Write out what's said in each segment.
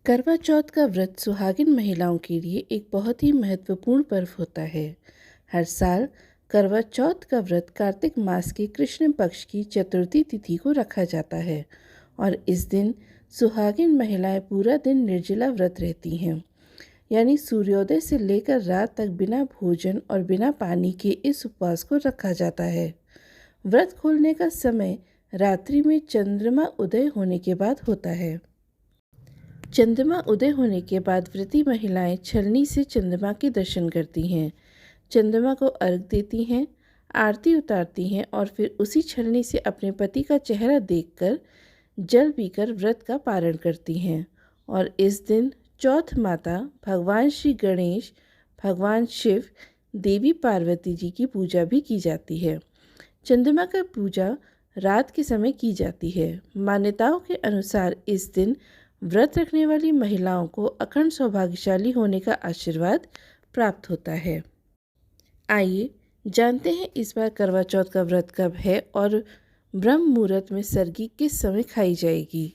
करवा चौथ का व्रत सुहागिन महिलाओं के लिए एक बहुत ही महत्वपूर्ण पर्व होता है। हर साल करवा चौथ का व्रत कार्तिक मास के कृष्ण पक्ष की चतुर्थी तिथि को रखा जाता है और इस दिन सुहागिन महिलाएं पूरा दिन निर्जला व्रत रहती हैं। यानी सूर्योदय से लेकर रात तक बिना भोजन और बिना पानी के इस उपवास को रखा जाता है। व्रत खोलने का समय रात्रि में चंद्रमा उदय होने के बाद होता है। चंद्रमा उदय होने के बाद व्रती महिलाएं छलनी से चंद्रमा के दर्शन करती हैं, चंद्रमा को अर्घ देती हैं, आरती उतारती हैं और फिर उसी छलनी से अपने पति का चेहरा देखकर जल पीकर व्रत का पारण करती हैं। और इस दिन चौथ माता, भगवान श्री गणेश, भगवान शिव, देवी पार्वती जी की पूजा भी की जाती है। चंद्रमा का पूजा रात के समय की जाती है। मान्यताओं के अनुसार इस दिन व्रत रखने वाली महिलाओं को अखंड सौभाग्यशाली होने का आशीर्वाद प्राप्त होता है। आइए जानते हैं इस बार करवा चौथ का व्रत कब है और ब्रह्म मुहूर्त में सरगी किस समय खाई जाएगी।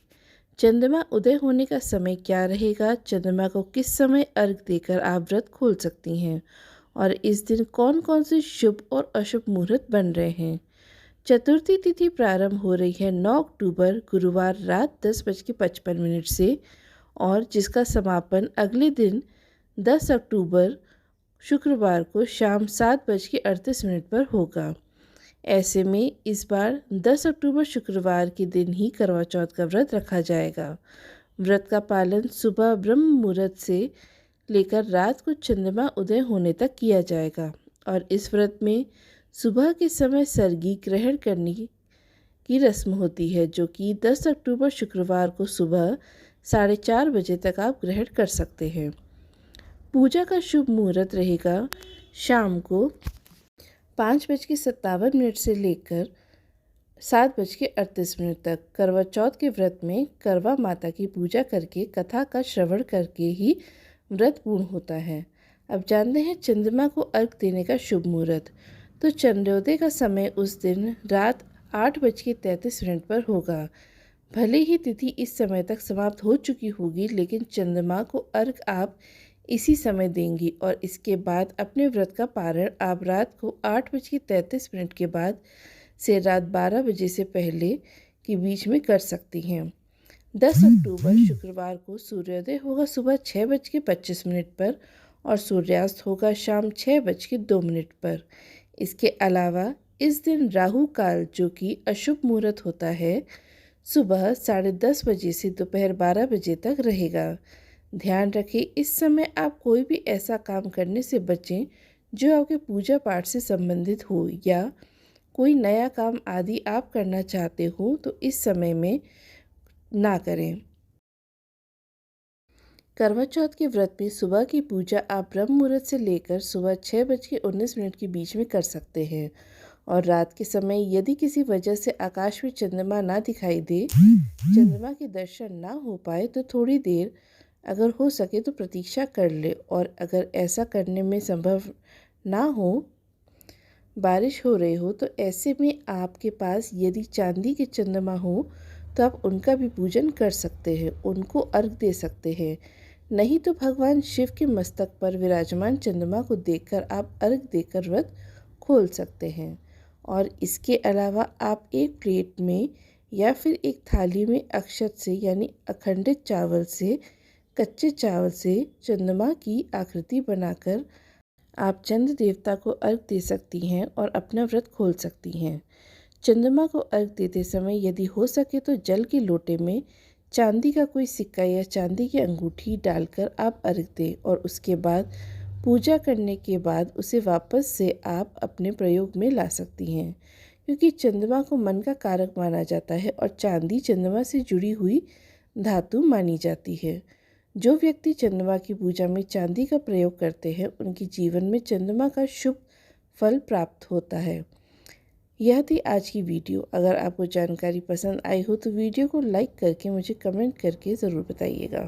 चंद्रमा उदय होने का समय क्या रहेगा, चंद्रमा को किस समय अर्घ देकर आप व्रत खोल सकती हैं और इस दिन कौन कौन से शुभ और अशुभ मुहूर्त बन रहे हैं। चतुर्थी तिथि प्रारंभ हो रही है 9 अक्टूबर गुरुवार रात 10:55 से और जिसका समापन अगले दिन 10 अक्टूबर शुक्रवार को शाम 7:38 पर होगा। ऐसे में इस बार 10 अक्टूबर शुक्रवार के दिन ही करवा चौथ का व्रत रखा जाएगा। व्रत का पालन सुबह ब्रह्म मुहूर्त से लेकर रात को चंद्रमा उदय होने तक किया जाएगा और इस व्रत में सुबह के समय सरगी ग्रहण करने की रस्म होती है, जो कि 10 अक्टूबर शुक्रवार को सुबह 4:30 बजे तक आप ग्रहण कर सकते हैं। पूजा का शुभ मुहूर्त रहेगा शाम को 5:57 से लेकर 7:38 तक। करवा चौथ के व्रत में करवा माता की पूजा करके कथा का श्रवण करके ही व्रत पूर्ण होता है। अब जानते हैं चंद्रमा को अर्घ देने का शुभ मुहूर्त। तो चंद्रोदय का समय उस दिन रात 8:33 पर होगा। भले ही तिथि इस समय तक समाप्त हो चुकी होगी, लेकिन चंद्रमा को अर्घ आप इसी समय देंगी और इसके बाद अपने व्रत का पारण आप रात को 8:33 के बाद से रात 12 बजे से पहले के बीच में कर सकती हैं। 10 अक्टूबर शुक्रवार को सूर्योदय होगा सुबह 6:25 पर और सूर्यास्त होगा शाम 6:02 पर। इसके अलावा इस दिन राहु काल, जो कि अशुभ मुहूर्त होता है, सुबह 10:30 बजे से दोपहर 12 बजे तक रहेगा। ध्यान रखें, इस समय आप कोई भी ऐसा काम करने से बचें जो आपके पूजा पाठ से संबंधित हो या कोई नया काम आदि आप करना चाहते हो तो इस समय में ना करें। करवा चौथ के व्रत में सुबह की पूजा आप ब्रह्म मुहूर्त से लेकर सुबह 6:19 के बीच में कर सकते हैं और रात के समय यदि किसी वजह से आकाश में चंद्रमा ना दिखाई दे, चंद्रमा के दर्शन ना हो पाए तो थोड़ी देर अगर हो सके तो प्रतीक्षा कर ले और अगर ऐसा करने में संभव ना हो, बारिश हो रही हो, तो ऐसे में आपके पास यदि चांदी के चंद्रमा हो तो आप उनका भी पूजन कर सकते हैं, उनको अर्घ दे सकते हैं। नहीं तो भगवान शिव के मस्तक पर विराजमान चंद्रमा को देखकर आप अर्घ देकर व्रत खोल सकते हैं। और इसके अलावा आप एक प्लेट में या फिर एक थाली में अक्षत से यानी अखंडित चावल से, कच्चे चावल से चंद्रमा की आकृति बनाकर आप चंद्र देवता को अर्घ दे सकती हैं और अपना व्रत खोल सकती हैं। चंद्रमा को अर्घ देते समय यदि हो सके तो जल के लोटे में चांदी का कोई सिक्का या चांदी की अंगूठी डालकर आप अर्घ दें और उसके बाद पूजा करने के बाद उसे वापस से आप अपने प्रयोग में ला सकती हैं, क्योंकि चंद्रमा को मन का कारक माना जाता है और चांदी चंद्रमा से जुड़ी हुई धातु मानी जाती है। जो व्यक्ति चंद्रमा की पूजा में चांदी का प्रयोग करते हैं उनके जीवन में चंद्रमा का शुभ फल प्राप्त होता है। यह थी आज की वीडियो। अगर आपको जानकारी पसंद आई हो तो वीडियो को लाइक करके मुझे कमेंट करके ज़रूर बताइएगा।